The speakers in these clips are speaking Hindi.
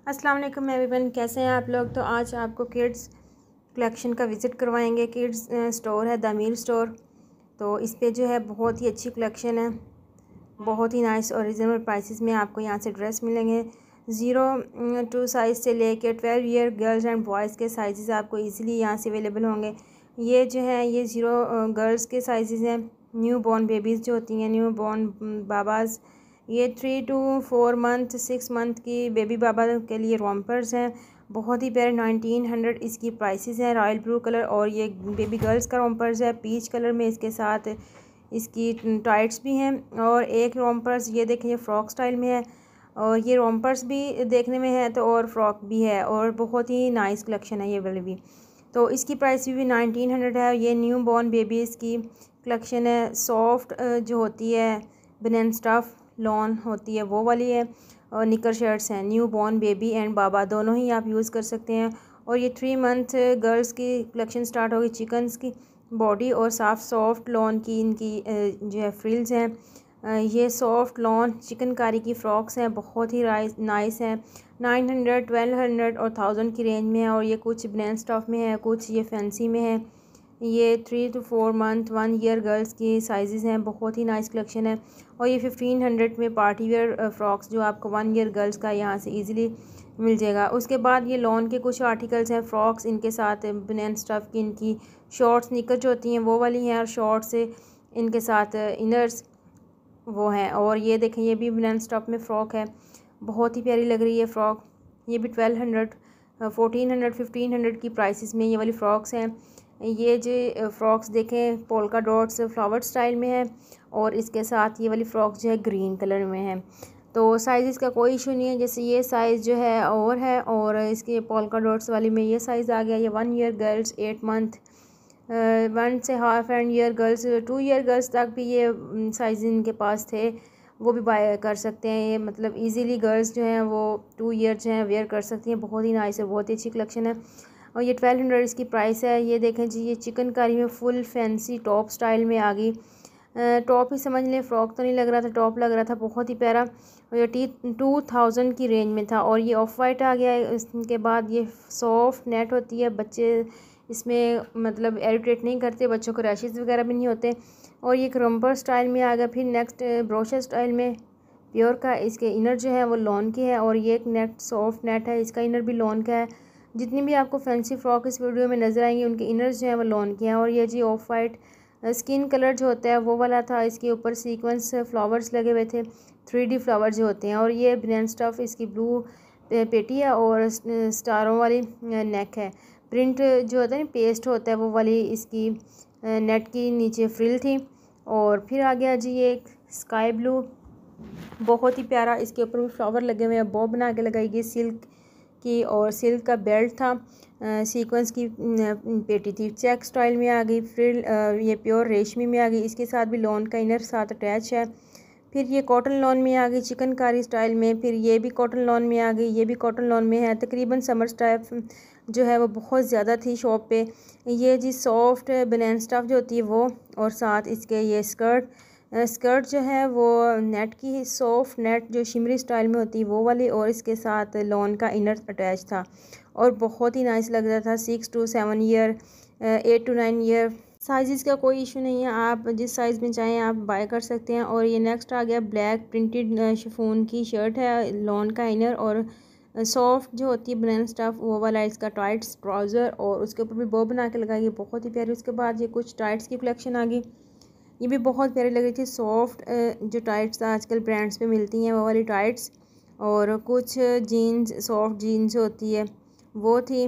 अस्सलाम वालेकुम एवरीवन, कैसे हैं आप लोग। तो आज आपको किड्स कलेक्शन का विज़िट करवाएंगे। किड्स स्टोर है द मीर स्टोर। तो इस पे जो है बहुत ही अच्छी कलेक्शन है, बहुत ही नाइस और रिजनेबल प्राइसेस में आपको यहाँ से ड्रेस मिलेंगे। 0 to साइज़ से लेके 12 ईयर गर्ल्स एंड बॉयज़ के साइज़ आपको इजीली यहाँ से अवेलेबल होंगे। ये जो है ये 0 गर्ल्स के साइज़ हैं, न्यू बॉर्न बेबीज़ जो होती हैं, न्यू बॉर्न बाबाज़। ये 3 to 4 मंथ 6 मंथ की बेबी बाबा के लिए रॉम्पर्स हैं, बहुत ही प्यारे। 1900 इसकी प्राइसेस हैं। रॉयल ब्लू कलर और ये बेबी गर्ल्स का रॉम्पर्स है, पीच कलर में इसके साथ इसकी टाइट्स भी हैं। और एक रॉम्पर्स ये देखें, ये फ्रॉक स्टाइल में है और ये रॉम्पर्स भी देखने में है तो और फ्रॉक भी है और बहुत ही नाइस कलेक्शन है ये वाली भी। तो इसकी प्राइस भी 1900 है। ये न्यू बॉर्न बेबीज़ की कलेक्शन है। सॉफ्ट जो होती है बनैन स्टफ़ लॉन होती है वो वाली है और निकर शर्ट्स हैं। न्यू बॉर्न बेबी एंड बाबा दोनों ही आप यूज़ कर सकते हैं। और ये 3 मंथ गर्ल्स की कलेक्शन स्टार्ट होगी। चिकन्स की बॉडी और सॉफ्ट लॉन की इनकी जो है फ्रिल्स हैं। ये सॉफ्ट लॉन चिकनकारी की फ़्रॉक्स हैं, बहुत ही नाइस हैं। 900, 1200 और 1000 की रेंज में है। और ये कुछ बनैन स्टफ़ में है, कुछ ये फैंसी में है। ये 3 to 4 मंथ 1 ईयर गर्ल्स की साइज़ हैं, बहुत ही नाइस कलेक्शन है। और ये 1500 में पार्टी वेयर फ्रॉक्स जो आपको 1 ईयर गर्ल्स का यहाँ से इजीली मिल जाएगा। उसके बाद ये लॉन के कुछ आर्टिकल्स हैं, फ्रॉक्स इनके साथ बनैन स्टफ़ की इनकी शॉर्ट्स निकर जो होती हैं वो वाली हैं और शॉर्ट्स से इनके साथ इनर्स वो हैं। और ये देखें, ये भी बनैन स्टफ़ में फ़्रॉक है, बहुत ही प्यारी लग रही है फ़्रॉक। ये भी 1200, 1400, 1500 की प्राइसेस में ये वाली फ़्रॉक्स हैं। ये जो फ़्रॉक्स देखें पोल्का डॉट्स फ्लावर स्टाइल में है और इसके साथ ये वाली फ़्रॉक जो है ग्रीन कलर में है। तो साइज़ का कोई इशू नहीं है। जैसे ये साइज़ जो है और इसके पोल्का डॉट्स वाली में ये साइज़ आ गया। ये 1 ईयर गर्ल्स, 8 मंथ 1 से half and year girls, 2 year girls तक भी ये साइज़ इनके पास थे, वो भी बाय कर सकते हैं। ये मतलब इजीली गर्ल्स जो हैं वो 2 ईयर जो हैं वेयर कर सकती हैं। बहुत ही नाइस है, बहुत ही अच्छी कलेक्शन है। और ये 1200 इसकी प्राइस है। ये देखें जी, ये चिकनकारी में फुल फैंसी टॉप स्टाइल में आ गई। टॉप ही समझ लें, फ़्रॉक तो नहीं लग रहा था, टॉप लग रहा था, बहुत ही प्यारा। और ये 2000 की रेंज में था। और ये ऑफ वाइट आ गया है। इसके बाद ये सॉफ्ट नेट होती है, बच्चे इसमें मतलब इरिटेट नहीं करते, बच्चों को रैशेज़ वगैरह भी नहीं होते। और ये क्रम्पर स्टाइल में आ गया। फिर नेक्स्ट ब्रोशर स्टाइल में प्योर का, इसके इनर जो है वो लॉन के है और ये एक नेट सॉफ्ट नेट है, इसका इनर भी लॉन का है। जितनी भी आपको फैंसी फ्रॉक इस वीडियो में नज़र आएंगे उनके इनर्स जो हैं वो लॉन के हैं। और ये जी ऑफ वाइट स्किन कलर जो होता है वो वाला था, इसके ऊपर सीक्वेंस फ्लावर्स लगे हुए थे, 3D फ्लावर जो होते हैं। और ये बनैन स्टफ़ इसकी ब्लू पेटी है और स्टारों वाली नेक है। प्रिंट जो होता है ना, पेस्ट होता है वो वाली इसकी नेट की नीचे फ्रिल थी। और फिर आ गया जी ये एक स्काई ब्लू, बहुत ही प्यारा, इसके ऊपर भी फ्लावर लगे हुए हैं, बॉब बना के लगाई गई सिल्क की। और सिल्क का बेल्ट था, सीक्वेंस की पेटी थी, चेक स्टाइल में आ गई। फिर ये प्योर रेशमी में आ गई, इसके साथ भी लॉन का इनर साथ अटैच है। फिर ये कॉटन लॉन में आ गई चिकनकारी स्टाइल में। फिर ये भी कॉटन लॉन में आ गई, ये भी कॉटन लॉन में है। तकरीबन समर स्टाइल जो है वो बहुत ज़्यादा थी शॉप पे। ये जी सॉफ्ट बनैन स्टफ़ जो होती है वो, और साथ इसके ये स्कर्ट जो है वो नेट की, सॉफ्ट नेट जो शिमरी स्टाइल में होती है वो वाली, और इसके साथ लॉन का इनर अटैच था और बहुत ही नाइस लग रहा था। 6 to 7 year, 8 to 9 year, size का कोई इशू नहीं है, आप जिस साइज़ में चाहें आप बाय कर सकते हैं। और ये नेक्स्ट आ गया ब्लैक प्रिंटेड शिफॉन की शर्ट है, लॉन का इनर और सॉफ्ट जो होती है बनैन स्टफ़ वो वाला इसका टाइट्स ट्राउज़र, और उसके ऊपर भी बो बना के लगाई, बहुत ही प्यारी। उसके बाद ये कुछ टाइट्स की कलेक्शन आ गई, ये भी बहुत प्यारी लग रही थी। सॉफ्ट जो टाइट्स आजकल ब्रांड्स पे मिलती हैं वो वाली टाइट्स, और कुछ जीन्स, सॉफ्ट जीन्स होती है वो थी,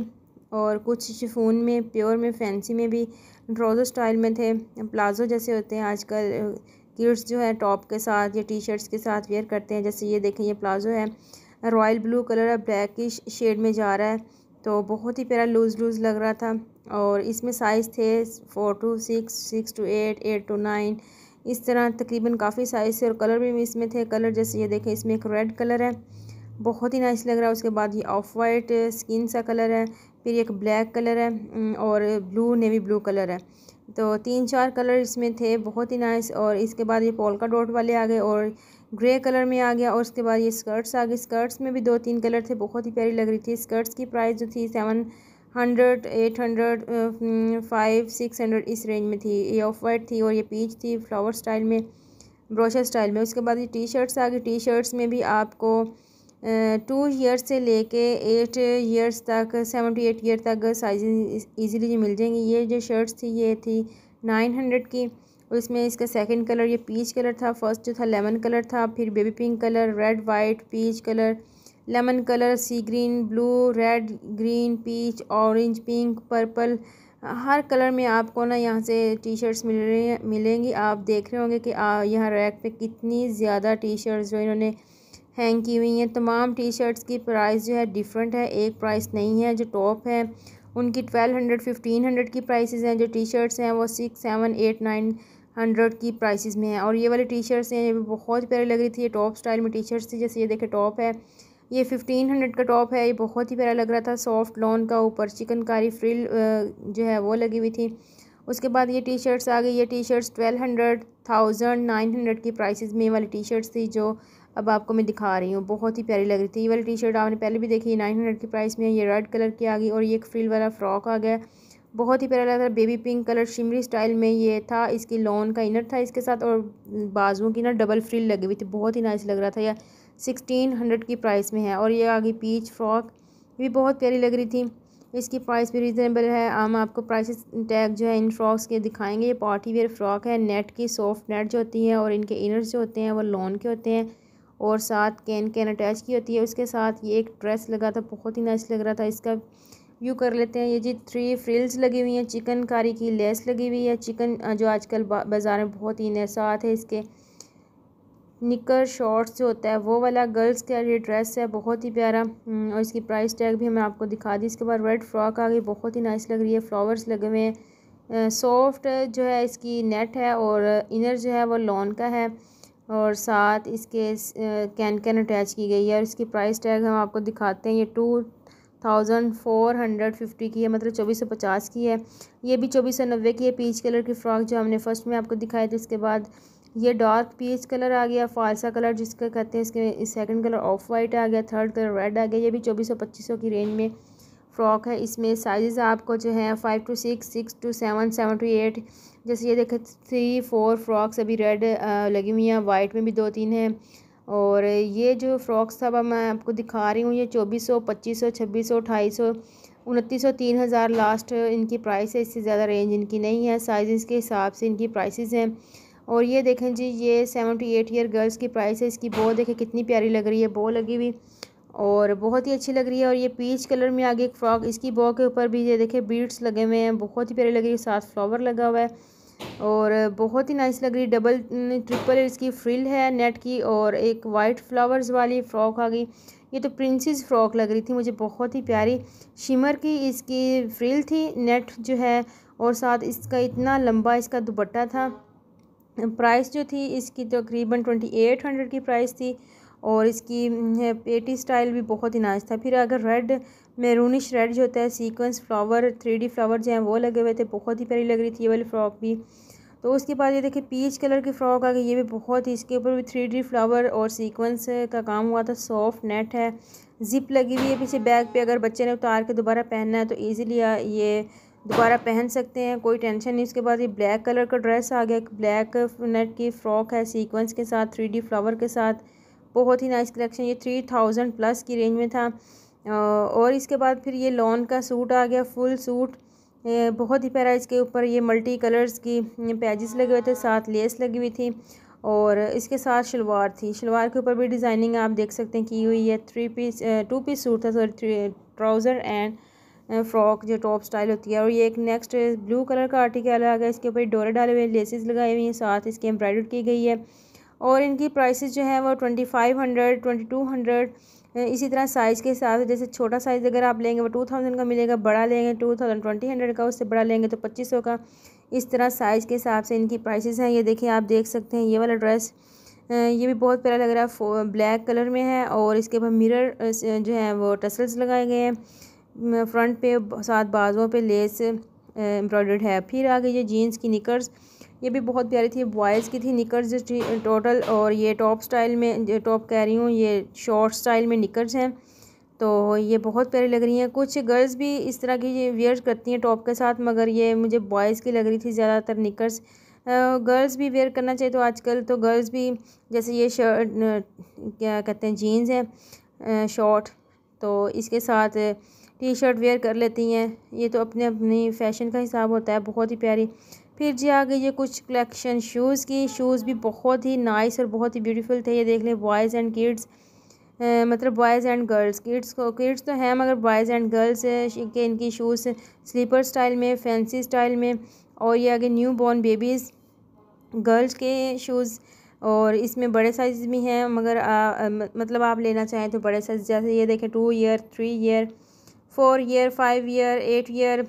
और कुछ शिफॉन में, प्योर में, फैंसी में भी ट्राउज़र स्टाइल में थे, प्लाजो जैसे होते हैं आजकल किड्स जो है टॉप के साथ या टी शर्ट्स के साथ वेयर करते हैं। जैसे ये देखें, ये प्लाजो है, रॉयल ब्लू कलर है, ब्लैक की शेड में जा रहा है, तो बहुत ही प्यारा लूज़ लग रहा था। और इसमें साइज़ थे 4 to 6, 6 to 8, 8 to 9, इस तरह तकरीबन काफ़ी साइज़ थे। और कलर भी इसमें थे, कलर जैसे ये देखें, इसमें एक रेड कलर है, बहुत ही नाइस लग रहा है। उसके बाद ये ऑफ वाइट स्किन सा कलर है, फिर एक ब्लैक कलर है और ब्लू नेवी ब्लू कलर है। तो 3-4 कलर इसमें थे, बहुत ही नाइस। और इसके बाद ये पोल्का डॉट वाले आ गए, और ग्रे कलर में आ गया। और उसके बाद ये स्कर्ट्स आ गई। स्कर्ट्स में भी 2-3 कलर थे, बहुत ही प्यारी लग रही थी। स्कर्ट्स की प्राइस जो थी 700, 800, 500-600 इस रेंज में थी। ये ऑफ वाइट थी और ये पीच थी फ्लावर स्टाइल में, ब्रोशर स्टाइल में। उसके बाद ये टी शर्ट्स आ गई। टी शर्ट्स में भी आपको 2 ईयर्स से लेके 8 ईयर्स तक, 7 to 8 ईयर तक साइज ईजीली मिल जाएंगी। ये जो शर्ट्स थी ये थी 900 की। और इसमें इसका सेकंड कलर ये पीच कलर था, फर्स्ट जो था लेमन कलर था, फिर baby pink colour, red white, peach colour, lemon colour, sea green, blue, red, green, peach, orange, pink, purple, हर कलर में आपको ना यहाँ से टी शर्ट्स मिलेंगी। आप देख रहे होंगे कि यहाँ रैक पे कितनी ज़्यादा टी शर्ट्स जो इन्होंने हैंग की हुई हैं। तमाम टी शर्ट्स की प्राइस जो है डिफरेंट है, एक प्राइस नहीं है। जो टॉप है उनकी 1200, 1500 की प्राइसेस हैं। जो टी शर्ट्स हैं वो 6, 7, 8, 900 की प्राइसेस में है। और ये वाली टी शर्ट्स हैं ये भी बहुत प्यारी लग रही थी। ये टॉप स्टाइल में टी शर्ट्स थी। जैसे ये देखे टॉप है, ये 1500 का टॉप है। ये बहुत ही प्यारा लग रहा था, सॉफ्ट लॉन का, ऊपर चिकनकारी फ्रिल जो है वो लगी हुई थी। उसके बाद ये टी शर्ट्स आ गई। ये टी शर्ट्स 1200, 1900 की प्राइसेस में वाली टी शर्ट्स थी जो अब आपको मैं दिखा रही हूँ। बहुत ही प्यारी लग रही थी। ये वाली टी शर्ट आपने पहले भी देखी, 900 की प्राइस में। ये रेड कलर की आ गई और ये एक फ्रिल वाला फ्रॉक आ गया, बहुत ही प्यारा लग रहा था। Baby pink colour shimmery style में ये था। इसकी लॉन का इनर था इसके साथ और बाजुओं की ना डबल फ्रिल लगी हुई थी, बहुत ही नाइस लग रहा था। यह 1600 की प्राइस में है। और ये आ गई पीच फ्रॉक, भी बहुत प्यारी लग रही थी। इसकी प्राइस भी रीज़नेबल है। हम आपको प्राइसेस टैग जो है इन फ्रॉक्स के दिखाएंगे। ये पार्टी वेयर फ्रॉक है, नेट की, सॉफ्ट नेट जो होती है और इनके इनर्स जो होते हैं वो लॉन के होते हैं और साथ कैन अटैच की होती है। उसके साथ ये एक ड्रेस लगा था, बहुत ही नाइस लग रहा था। इसका व्यू कर लेते हैं। ये जी 3 फ्रिल्स लगी हुई हैं, चिकनकारी की लेस लगी हुई है, चिकन जो आजकल बाज़ार में बहुत ही साथ है इसके निकर शॉर्ट्स जो होता है वो वाला गर्ल्स का ये ड्रेस है, बहुत ही प्यारा। और इसकी प्राइस टैग भी मैं आपको दिखा दी। इसके बाद रेड फ्रॉक आ गई, बहुत ही नाइस लग रही है, फ्लावर्स लगे हुए हैं। सॉफ्ट जो है इसकी नेट है और इनर जो है वो लॉन का है और साथ इसके कैन अटैच की गई है। और इसकी प्राइस टैग हम आपको दिखाते हैं। ये 2450 की है, मतलब 2450 की है। ये भी 2490 की है। पीच कलर की फ़्रॉक जो हमने फर्स्ट में आपको दिखाई थी। इसके बाद ये डार्क पीच कलर आ गया, फालसा कलर जिसका कहते हैं। इसके सेकंड कलर ऑफ वाइट आ गया, थर्ड कलर रेड आ गया। ये भी 2400-2500 की रेंज में फ़्रॉक है। इसमें साइज़ आपको जो है 5 to 6, 6 to 7, 7 to 8। जैसे ये देखें 3-4 फ्रॉक्स अभी रेड लगी हुई हैं, वाइट में भी 2-3 हैं। और ये जो फ्रॉक्स था मैं आपको दिखा रही हूँ, ये 2400, 2500, 2600, 2800, 2900, 3000 लास्ट इनकी प्राइस है। इससे ज़्यादा रेंज इनकी नहीं है। साइज़ के हिसाब से इनकी प्राइसेस हैं। और ये देखें जी, ये 7 to 8 ईयर गर्ल्स की प्राइस है। इसकी बो देखें कितनी प्यारी लग रही है, बो लगी हुई और बहुत ही अच्छी लग रही है। और ये पीच कलर में आगे एक फ्रॉक, इसकी बो के ऊपर भी ये देखें बीड्स लगे हुए हैं, बहुत ही प्यारी लग रही है, साथ फ्लावर लगा हुआ है और बहुत ही नाइस लग रही है। डबल ट्रिपल इसकी फ्रिल है नेट की और एक वाइट फ्लावर्स वाली फ़्रॉक आ गई। ये तो प्रिंसेस फ्रॉक लग रही थी मुझे, बहुत ही प्यारी शिमर की इसकी फ्रिल थी नेट जो है और साथ इसका इतना लंबा इसका दुपट्टा था। प्राइस जो थी इसकी तकरीबन 2800 की प्राइस थी और इसकी पेटी स्टाइल भी बहुत ही नाइस था। फिर अगर रेड मैरूनिश रेड जो होता है सीक्वेंस फ्लावर 3D फ्लावर जो हैं वो लगे हुए थे, बहुत ही प्यारी लग रही थी ये वाली फ़्रॉक भी। तो उसके बाद ये देखिए पीच कलर की फ़्रॉक आ गई, ये भी बहुत ही, इसके ऊपर भी 3D फ्लावर और सीक्वेंस का काम हुआ था, सॉफ्ट नेट है, जिप लगी हुई है पीछे बैक पे। अगर बच्चे ने उतार के दोबारा पहनना है तो ईज़िली ये दोबारा पहन सकते हैं, कोई टेंशन नहीं। उसके बाद ये ब्लैक कलर का ड्रेस आ गया, एक ब्लैक नेट की फ़्रॉक है सीक्वेंस के साथ 3D फ्लावर के साथ, बहुत ही नाइस कलेक्शन। ये 3000 प्लस की रेंज में था। और इसके बाद फिर ये लॉन का सूट आ गया, फुल सूट, बहुत ही प्यारा। इसके ऊपर ये मल्टी कलर्स की पैजेस लगे हुए थे, साथ लेस लगी हुई थी और इसके साथ शलवार थी। शलवार के ऊपर भी डिज़ाइनिंग आप देख सकते हैं की हुई है। 2 पीस सूट था, सॉरी ट्राउज़र एंड फ्रॉक जो टॉप स्टाइल होती है। और ये एक नेक्स्ट ब्लू कलर का आर्टिकल आ गया, इसके ऊपर डोरे डाले हुए, लेसेस लगाई हुई हैं, साथ इसके एम्ब्रॉयडरी की गई है। और इनकी प्राइसेस जो है वो 2500, 2200 इसी तरह साइज़ के हिसाब से। जैसे छोटा साइज़ अगर आप लेंगे वो 2000 का मिलेगा, बड़ा लेंगे 2000 का, उससे बड़ा लेंगे तो 2500 का। इस तरह साइज़ के हिसाब से इनकी प्राइसेस हैं। ये देखिए आप देख सकते हैं ये वाला ड्रेस, ये भी बहुत प्यारा लग रहा है, ब्लैक कलर में है और इसके ऊपर मिरर जो है वो टसल्स लगाए गए हैं फ्रंट पे, साथ बाजुओं पे लेस एम्ब्रॉयडर्ड है। फिर आ गई ये जीन्स की निकर्स, ये भी बहुत प्यारी थी। बॉयज़ की थी निकर्स टोटल, और ये टॉप स्टाइल में, टॉप कह रही हूँ, ये शॉर्ट स्टाइल में निकर्स हैं। तो ये बहुत प्यारी लग रही हैं। कुछ गर्ल्स भी इस तरह की ये वेयर करती हैं टॉप के साथ, मगर ये मुझे बॉयज़ की लग रही थी ज़्यादातर निकर्स। गर्ल्स भी वेयर करना चाहिए, तो आजकल तो गर्ल्स भी जैसे ये शर्ट क्या कहते हैं, जीन्स है शॉर्ट, तो इसके साथ टी शर्ट वेयर कर लेती हैं। ये तो अपने अपनी फ़ैशन का हिसाब होता है। बहुत ही प्यारी। फिर जी आ गई ये कुछ कलेक्शन शूज़ की। शूज़ भी बहुत ही नाइस और बहुत ही ब्यूटीफुल थे। ये देख लें, बॉयज़ एंड किड्स, मतलब बॉयज़ एंड गर्ल्स, किड्स तो हैं मगर बॉयज़ एंड गर्ल्स के इनकी शूज़ स्लीपर स्टाइल में, फैंसी स्टाइल में। और ये आगे न्यू बॉर्न बेबीज़ गर्ल्स के शूज़, और इसमें बड़े साइज़ भी हैं, मगर मतलब आप लेना चाहें तो बड़े साइज़, जैसे ये देखें 2 year, 3 year, 4 year, 5 year, 8 year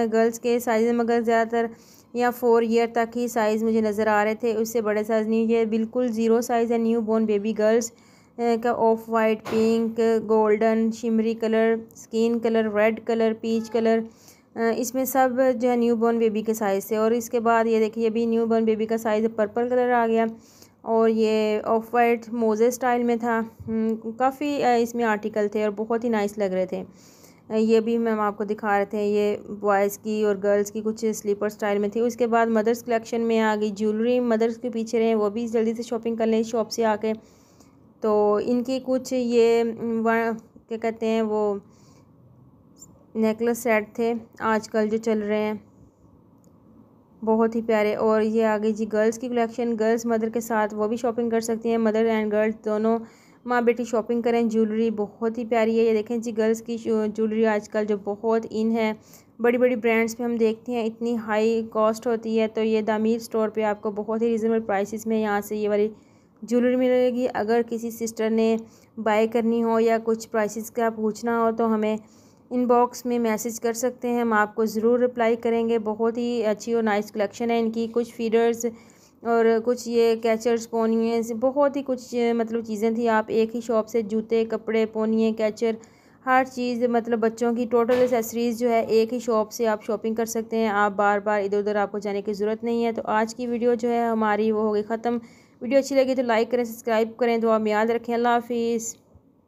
girls के साइज़, मगर ज़्यादातर या 4 ईयर तक ही साइज़ मुझे नज़र आ रहे थे, उससे बड़े साइज़ नहीं। ये बिल्कुल ज़ीरो साइज़ है न्यू बॉर्न बेबी गर्ल्स का। Off white, pink, golden, shimmery colour, skin colour, red colour, peach colour, इसमें सब जो है न्यू बॉर्न बेबी के साइज़ से। और इसके बाद ये देखिए, ये भी न्यू बॉर्न बेबी का साइज़ पर्पल कलर आ गया, और ये ऑफ वाइट मोज़े स्टाइल में था। काफ़ी इसमें आर्टिकल थे और बहुत ही नाइस लग रहे थे। ये भी मैम आपको दिखा रहे थे, ये बॉयज़ की और गर्ल्स की कुछ स्लीपर स्टाइल में थी। उसके बाद मदर्स कलेक्शन में आ गई ज्वेलरी। मदर्स के पीछे रहे, वो भी जल्दी से शॉपिंग कर लें शॉप से आके। तो इनकी कुछ ये क्या कहते हैं, वो नेकलेस सेट थे आजकल जो चल रहे हैं, बहुत ही प्यारे। और ये आ गई जी गर्ल्स की कलेक्शन। गर्ल्स मदर के साथ वो भी शॉपिंग कर सकती हैं, मदर एंड गर्ल्स दोनों माँ बेटी शॉपिंग करें। ज्वेलरी बहुत ही प्यारी है। ये देखें जी, गर्ल्स की ज्वेलरी आजकल जो बहुत इन है, बड़ी बड़ी ब्रांड्स पे हम देखते हैं इतनी हाई कॉस्ट होती है, तो ये दामीर स्टोर पे आपको बहुत ही रीज़नेबल प्राइसेस में यहाँ से ये वाली ज्वेलरी मिलेगी। अगर किसी सिस्टर ने बाय करनी हो या कुछ प्राइसेस का पूछना हो तो हमें इनबॉक्स में मैसेज कर सकते हैं, हम आपको ज़रूर रिप्लाई करेंगे। बहुत ही अच्छी और नाइस कलेक्शन है इनकी। कुछ फीडर्स और कुछ ये कैचर्स, पोनियाँ, बहुत ही कुछ मतलब चीज़ें थी। आप एक ही शॉप से जूते, कपड़े, पोनियाँ, कैचर, हर चीज़, मतलब बच्चों की टोटल एक्सेसरीज़ जो है एक ही शॉप से आप शॉपिंग कर सकते हैं। आप बार बार इधर उधर आपको जाने की ज़रूरत नहीं है। तो आज की वीडियो जो है हमारी वो हो गई ख़त्म। वीडियो अच्छी लगी तो लाइक करें, सब्सक्राइब करें। दुआ में याद रखें। अल्लाह हाफिज़।